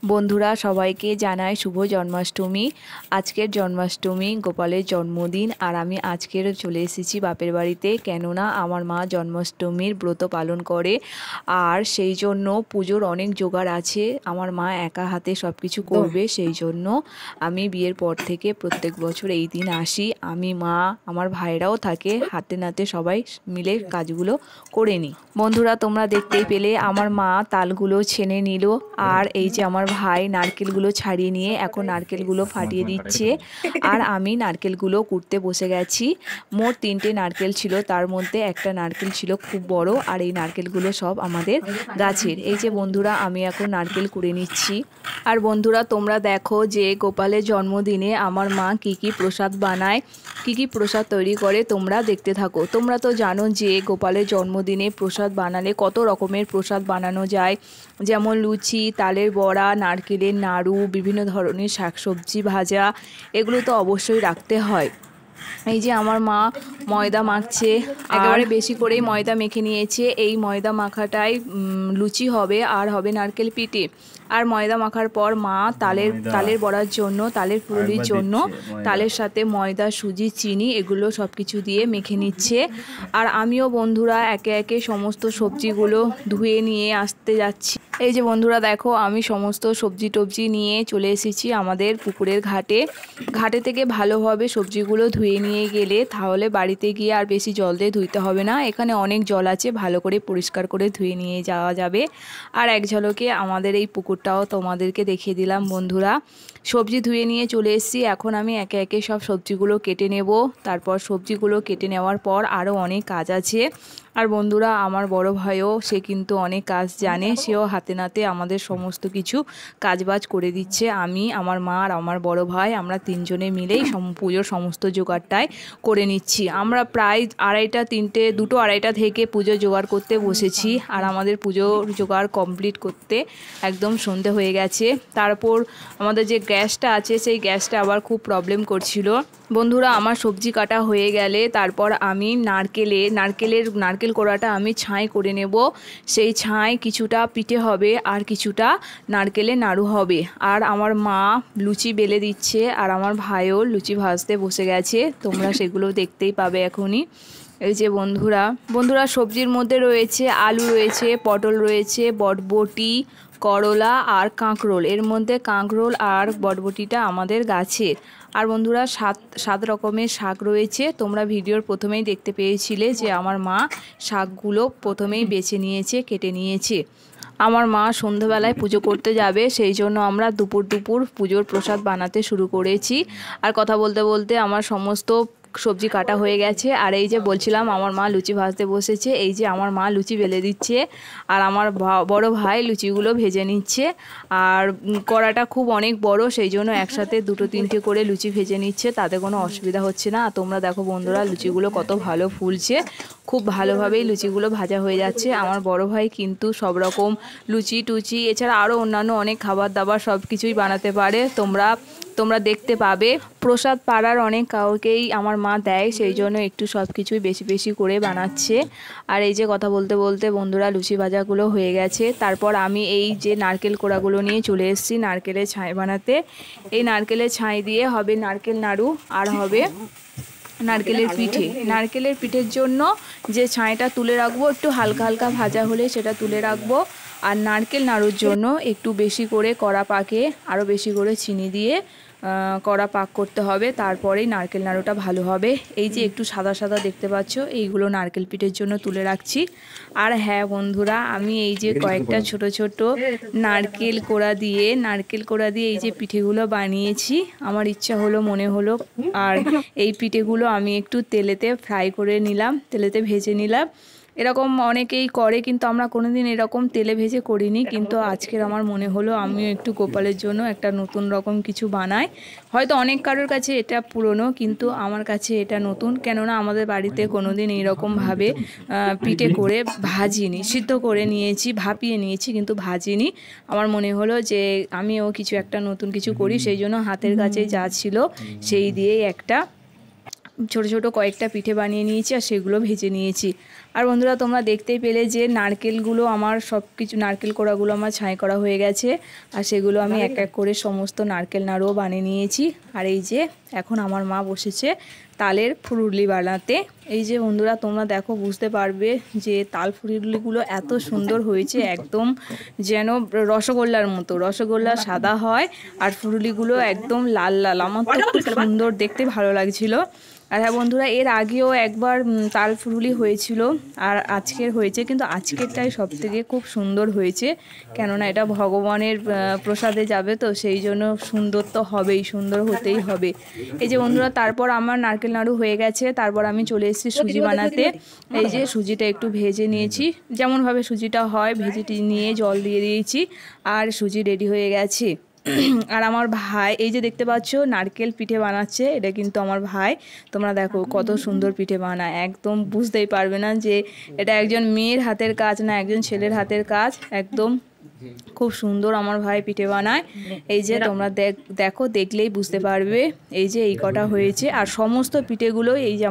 বন্ধুরা সবাইকে জানাই শুভ জন্মাষ্টমী। আজকের জন্মাষ্টমী গোপালের জন্মদিন, আর আমি আজকের চলে এসেছি বাপের বাড়িতে, কেননা আমার মা জন্মাষ্টমীর ব্রত পালন করে, আর সেই জন্য পুজোর অনেক জোগাড় আছে। আমার মা একা হাতে সব কিছু করবে, সেই জন্য আমি বিয়ের পর থেকে প্রত্যেক বছর এই দিন আসি। আমি, মা, আমার ভাইরাও থাকে, হাতে নাতে সবাই মিলে কাজগুলো করে নিই। বন্ধুরা তোমরা দেখতেই পেলে আমার মা তালগুলো ছেনে নিল, আর এই যে আমার ভাই নারকেলগুলো ছাড়িয়ে নিয়ে এখন নারকেলগুলো ফাটিয়ে দিচ্ছে, আর আমি নারকেলগুলো কুটতে বসে গেছি। মোট 3টে নারকেল ছিল, তার মধ্যে একটা নারকেল ছিল খুব বড়, আর এই নারকেলগুলো সব আমাদের গাছের। এই যে বন্ধুরা আমি এখন নারকেল কুড়ে নিচ্ছি। আর বন্ধুরা তোমরা দেখো যে গোপালের জন্মদিনে আমার মা কি কি প্রসাদ বানায়, কি কি প্রসাদ তৈরি করে, তোমরা দেখতে থাকো। তোমরা তো জানো যে গোপালের জন্মদিনে প্রসাদ বানালে কত রকমের প্রসাদ বানানো যায়, যেমন লুচি, তালের বড়া, নারকেলের নাড়ু, বিভিন্ন ধরনের শাকসবজি ভাজা, এগুলো তো অবশ্যই রাখতে হয়। এই যে আমার মা ময়দা মাখছে, একেবারে বেশি করেই ময়দা মেখে নিয়েছে। এই ময়দা মাখাটাই লুচি হবে, আর হবে নারকেল পিঠে। আর ময়দা মাখার পর মা তালের বড়ার জন্য, তালের ফুলুরির জন্য তালের সাথে ময়দা, সুজি, চিনি এগুলো সব কিছু দিয়ে মেখে নিচ্ছে। আর আমিও বন্ধুরা একে একে সমস্ত সবজিগুলো ধুয়ে নিয়ে আসতে যাচ্ছি। এই যে বন্ধুরা দেখো আমি সমস্ত সবজি টবজি নিয়ে চলে এসেছি আমাদের পুকুরের ঘাটে থেকে ভালোভাবে সবজিগুলো ধুয়ে নিয়ে গেলে তাহলে বাড়িতে গিয়ে আর বেশি জল দিয়ে ধুইতে হবে না। এখানে অনেক জল আছে, ভালো করে পরিষ্কার করে ধুয়ে নিয়ে যাওয়া যাবে। আর এক ঝলকে আমাদের এই পুকুরটাও তোমাদেরকে দেখিয়ে দিলাম। বন্ধুরা সবজি ধুয়ে নিয়ে চলে এসেছি, এখন আমি একে একে সব সবজিগুলো কেটে নেব। তারপর সবজিগুলো কেটে নেওয়ার পর আরও অনেক কাজ আছে। আর বন্ধুরা আমার বড় ভাইও, সে কিন্তু অনেক কাজ জানে, সেও হাতে নাতে আমাদের সমস্ত কিছু কাজবাজ করে দিচ্ছে। আমি, আমার মা আর আমার বড় ভাই, আমরা তিনজনে মিলেই পুজোর সমস্ত জোগাড়টাই করে নিচ্ছি। আমরা প্রায় দুটো আড়াইটা থেকে পুজো জোগাড় করতে বসেছি, আর আমাদের পুজোর জোগাড় কমপ্লিট করতে একদম সন্ধে হয়ে গেছে। তারপর আমাদের যে গ্যাসটা আছে সেই গ্যাসটা আবার খুব প্রবলেম করছিল। বন্ধুরা আমার সবজি কাটা হয়ে গেলে তারপর আমি নারকেল কোড়াটা আমি ছাই করে নেব। সেই ছাই কিছুটা পিঠে হবে আর কিছুটা নারকেলের নাড়ু হবে। আর আমার মা লুচি বেলে দিচ্ছে, আর আমার ভাইও লুচি ভাজতে বসে গেছে, তোমরা সেগুলো দেখতেই পাবে এখনই। এই যে বন্ধুরা সবজির মধ্যে রয়েছে আলু, রয়েছে পটল, রয়েছে বটবটি, করলা আর কাঁকরোল। এর মধ্যে কাঁকরোল আর বটবটিটা আমাদের গাছের। আর বন্ধুরা সাত রকমের শাক রয়েছে। তোমরা ভিডিওর প্রথমেই দেখতে পেয়েছিলে যে আমার মা শাকগুলো প্রথমেই বেছে নিয়েছে, কেটে নিয়েছে। আমার মা সন্ধ্যাবেলায় পুজো করতে যাবে, সেই জন্য আমরা দুপুর পুজোর প্রসাদ বানাতে শুরু করেছি। আর কথা বলতে বলতে আমার সমস্ত সবজি কাটা হয়ে গেছে। আর এই যে বলছিলাম আমার মা লুচি ভাজতে বসেছে, এই যে আমার মা লুচি বেলে দিচ্ছে, আর আমার বড় ভাই লুচিগুলো ভেজে নিচ্ছে। আর কড়াটা খুব অনেক বড়, সেই জন্য একসাথে 2-3টে করে লুচি ভেজে নিচ্ছে, তাতে কোনো অসুবিধা হচ্ছে না। আর তোমরা দেখো বন্ধুরা লুচিগুলো কত ভালো ফুলছে, খুব ভালোভাবেই লুচিগুলো ভাজা হয়ে যাচ্ছে। আমার বড় ভাই কিন্তু সব রকম লুচি টুচি এছাড়া আরও অন্যান্য অনেক খাবার দাবার সব কিছুই বানাতে পারে। তোমরা দেখতে পাবে। প্রসাদ পাড়ার অনেক কাউকেই আমার মা দেয়, সেই জন্য একটু সব কিছুই বেশি বেশি করে বানাচ্ছে। আর এই যে কথা বলতে বলতে বন্ধুরা লুচি ভাজাগুলো হয়ে গেছে। তারপর আমি এই যে নারকেল কোড়াগুলো নিয়ে চলে এসেছি নারকেলের ছাই বানাতে। এই নারকেলের ছাই দিয়ে হবে নারকেল নাড়ু, আর হবে নারকেলের পিঠের জন্য যে ছাইটা তুলে রাখবো, একটু হালকা হালকা ভাজা হলে সেটা তুলে রাখবো। আর নারকেল নাড়ুর জন্য একটু বেশি করে কড়া পাকে আরও বেশি করে চিনি দিয়ে কড়া পাক করতে হবে, তারপরেই নারকেল নাড়ুটা ভালো হবে। এই যে একটু সাদা সাদা দেখতে পাচ্ছ, এইগুলো নারকেল পিঠের জন্য তুলে রাখছি। আর হ্যাঁ বন্ধুরা আমি এই যে কয়েকটা ছোট ছোট নারকেল কোড়া দিয়ে এই যে পিঠেগুলো বানিয়েছি। আমার ইচ্ছা হলো, মনে হলো, আর এই পিঠেগুলো আমি একটু তেলেতে ফ্রাই করে নিলাম, তেলেতে ভেজে নিলাম। এরকম অনেকেই করে, কিন্তু আমরা কোনোদিন এরকম তেলে ভেজে করিনি। কিন্তু আজকের আমার মনে হলো আমিও একটু গোপালের জন্য একটা নতুন রকম কিছু বানাই। হয়তো অনেক কারোর কাছে এটা পুরনো, কিন্তু আমার কাছে এটা নতুন, কেননা আমাদের বাড়িতে কোনোদিন এইরকমভাবে পিঠে করে ভাজিনি। সিদ্ধ করে নিয়েছি, ভাপিয়ে নিয়েছি, কিন্তু ভাজিনি। আমার মনে হলো যে আমিও কিছু একটা নতুন কিছু করি, সেই জন্য হাতের কাছে যা ছিল সেই দিয়েই একটা ছোট ছোট কয়েকটা পিঠে বানিয়ে নিয়েছি, আর সেগুলো ভেজে নিয়েছি। আর বন্ধুরা তোমরা দেখতেই পেলে যে নারকেলগুলো আমার সব কিছু নারকেল কোড়াগুলো আমার ছাই করা হয়ে গেছে। আর সেগুলো আমি এক এক করে সমস্ত নারকেল নাড়ুও বানিয়ে নিয়েছি। আর এই যে এখন আমার মা বসেছে তালের ফুরুলি বানাতে। এই যে বন্ধুরা তোমরা দেখো বুঝতে পারবে যে তাল ফুরুলিগুলো এত সুন্দর হয়েছে, একদম যেন রসগোল্লার মতো। রসগোল্লা সাদা হয় আর ফুরুলিগুলো একদম লাল লাল। আমার তো খুব সুন্দর দেখতে ভালো লাগছিল। আর হ্যাঁ বন্ধুরা, এর আগেও একবার তাল ফুরুলি হয়েছিল আর আজকের হয়েছে, কিন্তু আজকেরটাই সবথেকে খুব সুন্দর হয়েছে। কেননা এটা ভগবানের প্রসাদে যাবে, তো সেই জন্য সুন্দর তো হবেই, সুন্দর হতেই হবে। এই যে বন্ধুরা তারপর আমার নারকেল নাড়ু হয়ে গেছে। তারপর আমি চলে এসেছি সুজি বানাতে। এই যে সুজিটা একটু ভেজে নিয়েছি, যেমনভাবে সুজিটা হয় ভেজে নিয়ে জল দিয়ে দিয়েছি আর সুজি রেডি হয়ে গেছে। আর আমার ভাই এই যে দেখতে পাচ্ছ নারকেল পিঠে বানাচ্ছে, এটা কিন্তু আমার ভাই। তোমরা দেখো কত সুন্দর পিঠে বানায়, একদম বুঝতেই পারবে না যে এটা একজন মেয়ের হাতের কাজ না একজন ছেলের হাতের কাজ। একদম খুব সুন্দর আমার ভাই পিঠে বানায়। এই যে তোমরা দেখো, দেখলেই বুঝতে পারবে। এই যে এই কটা হয়েছে আর সমস্ত পিঠেগুলো এই যে